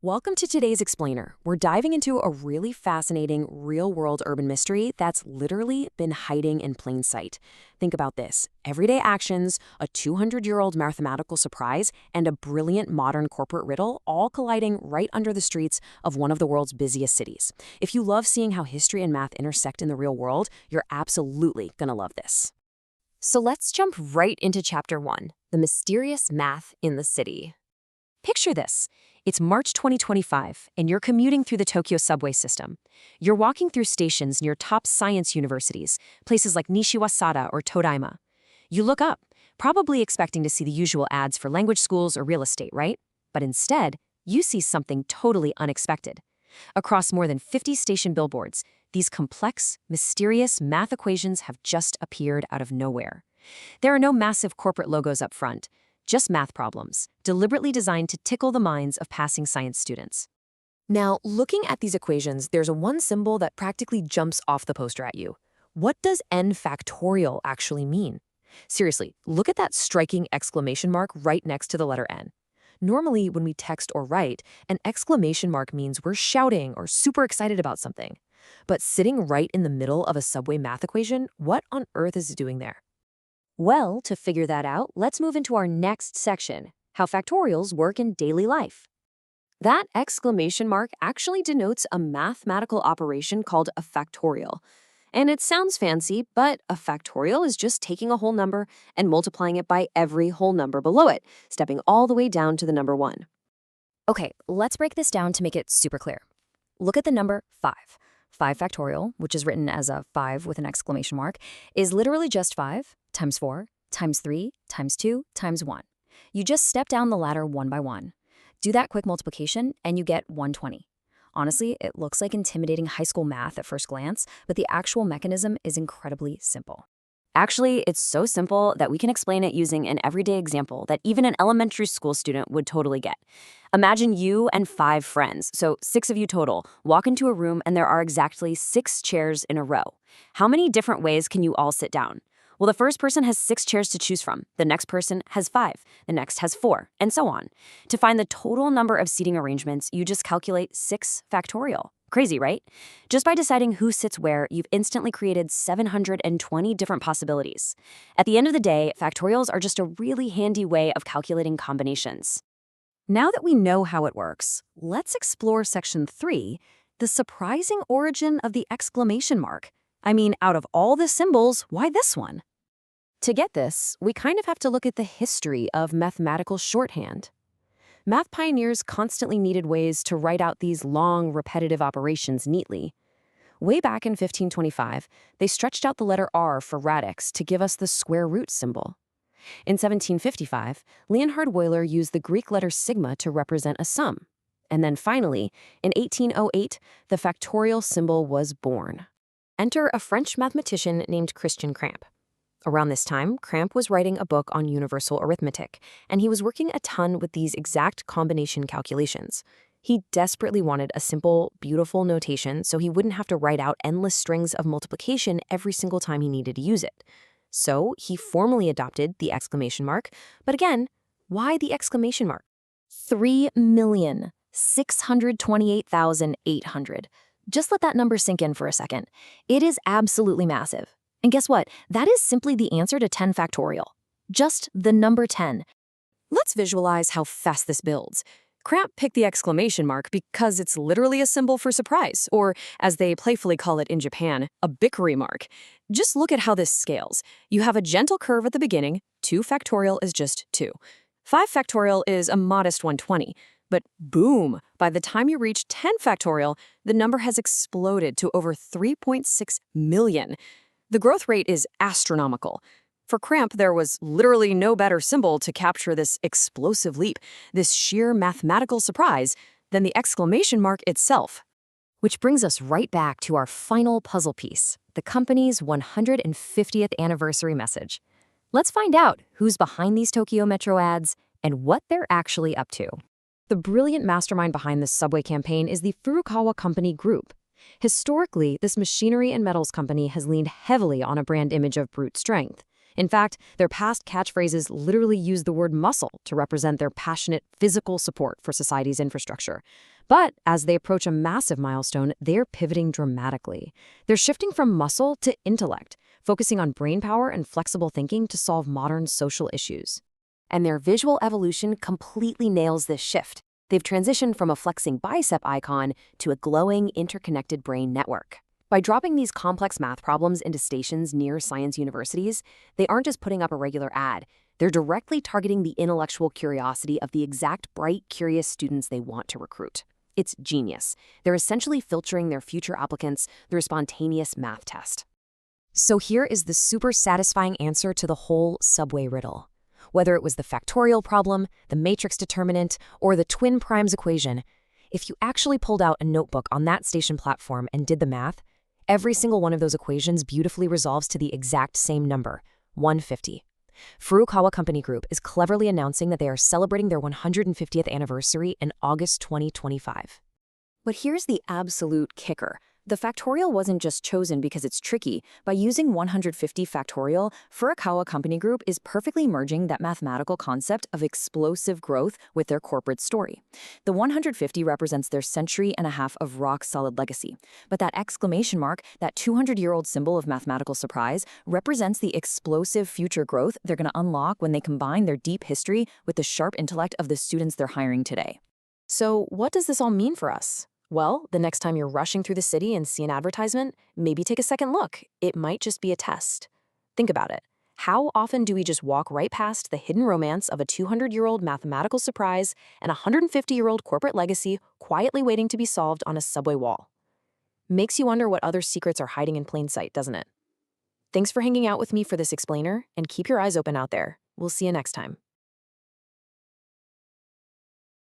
Welcome to today's Explainer. We're diving into a really fascinating real-world urban mystery that's literally been hiding in plain sight. Think about this. Everyday actions, a 200-year-old mathematical surprise, and a brilliant modern corporate riddle all colliding right under the streets of one of the world's busiest cities. If you love seeing how history and math intersect in the real world, you're absolutely gonna love this. So let's jump right into Chapter 1, the mysterious math in the city. Picture this. It's March 2025, and you're commuting through the Tokyo subway system. You're walking through stations near top science universities, places like Nishiwasada or Todaima. You look up, probably expecting to see the usual ads for language schools or real estate, right? But instead, you see something totally unexpected. Across more than 50 station billboards, these complex, mysterious math equations have just appeared out of nowhere. There are no massive corporate logos up front. Just math problems, deliberately designed to tickle the minds of passing science students. Now, looking at these equations, there's one symbol that practically jumps off the poster at you. What does n factorial actually mean? Seriously, look at that striking exclamation mark right next to the letter n. Normally, when we text or write, an exclamation mark means we're shouting or super excited about something. But sitting right in the middle of a subway math equation, what on earth is it doing there? Well, to figure that out, let's move into our next section, how factorials work in daily life. That exclamation mark actually denotes a mathematical operation called a factorial. And it sounds fancy, but a factorial is just taking a whole number and multiplying it by every whole number below it, stepping all the way down to the number 1. Okay, let's break this down to make it super clear. Look at the number 5. 5 factorial, which is written as a 5 with an exclamation mark, is literally just 5 times 4 times 3 times 2 times 1. You just step down the ladder one by one. Do that quick multiplication and you get 120. Honestly, it looks like intimidating high school math at first glance, but the actual mechanism is incredibly simple. Actually, it's so simple that we can explain it using an everyday example that even an elementary school student would totally get. Imagine you and 5 friends, so 6 of you total, walk into a room and there are exactly 6 chairs in a row. How many different ways can you all sit down? Well, the first person has 6 chairs to choose from, the next person has 5, the next has 4, and so on. To find the total number of seating arrangements, you just calculate 6 factorial. Crazy, right? Just by deciding who sits where, you've instantly created 720 different possibilities. At the end of the day, factorials are just a really handy way of calculating combinations. Now that we know how it works, let's explore Section 3, the surprising origin of the exclamation mark. I mean, out of all the symbols, why this one? To get this, we kind of have to look at the history of mathematical shorthand. Math pioneers constantly needed ways to write out these long, repetitive operations neatly. Way back in 1525, they stretched out the letter R for radix to give us the square root symbol. In 1755, Leonhard Euler used the Greek letter sigma to represent a sum. And then finally, in 1808, the factorial symbol was born. Enter a French mathematician named Christian Cramp. Around this time, Cramp was writing a book on universal arithmetic, and he was working a ton with these exact combination calculations. He desperately wanted a simple, beautiful notation so he wouldn't have to write out endless strings of multiplication every single time he needed to use it. So he formally adopted the exclamation mark, but again, why the exclamation mark? 3,628,800. Just let that number sink in for a second. It is absolutely massive. And guess what? That is simply the answer to 10 factorial. Just the number 10. Let's visualize how fast this builds. Cramp picked the exclamation mark because it's literally a symbol for surprise, or as they playfully call it in Japan, a bickery mark. Just look at how this scales. You have a gentle curve at the beginning. 2 factorial is just 2. 5 factorial is a modest 120. But boom, by the time you reach 10 factorial, the number has exploded to over 3.6 million. The growth rate is astronomical. For Cramp, there was literally no better symbol to capture this explosive leap, this sheer mathematical surprise, than the exclamation mark itself. Which brings us right back to our final puzzle piece, the company's 150th anniversary message. Let's find out who's behind these Tokyo Metro ads and what they're actually up to. The brilliant mastermind behind this subway campaign is the Furukawa Company Group. Historically, this machinery and metals company has leaned heavily on a brand image of brute strength. In fact, their past catchphrases literally use the word muscle to represent their passionate physical support for society's infrastructure. But as they approach a massive milestone, they're pivoting dramatically. They're shifting from muscle to intellect, focusing on brainpower and flexible thinking to solve modern social issues. And their visual evolution completely nails this shift. They've transitioned from a flexing bicep icon to a glowing, interconnected brain network. By dropping these complex math problems into stations near science universities, they aren't just putting up a regular ad. They're directly targeting the intellectual curiosity of the exact bright, curious students they want to recruit. It's genius. They're essentially filtering their future applicants through a spontaneous math test. So here is the super satisfying answer to the whole subway riddle. Whether it was the factorial problem, the matrix determinant, or the twin primes equation, if you actually pulled out a notebook on that station platform and did the math, every single one of those equations beautifully resolves to the exact same number, 150. Furukawa Company Group is cleverly announcing that they are celebrating their 150th anniversary in August 2025. But here's the absolute kicker. The factorial wasn't just chosen because it's tricky. By using 150 factorial, Furukawa Company Group is perfectly merging that mathematical concept of explosive growth with their corporate story. The 150 represents their century-and-a-half of rock-solid legacy. But that exclamation mark, that 200-year-old symbol of mathematical surprise, represents the explosive future growth they're going to unlock when they combine their deep history with the sharp intellect of the students they're hiring today. So what does this all mean for us? Well, the next time you're rushing through the city and see an advertisement, maybe take a second look. It might just be a test. Think about it. How often do we just walk right past the hidden romance of a 200-year-old mathematical surprise and a 150-year-old corporate legacy quietly waiting to be solved on a subway wall? Makes you wonder what other secrets are hiding in plain sight, doesn't it? Thanks for hanging out with me for this explainer, and keep your eyes open out there. We'll see you next time.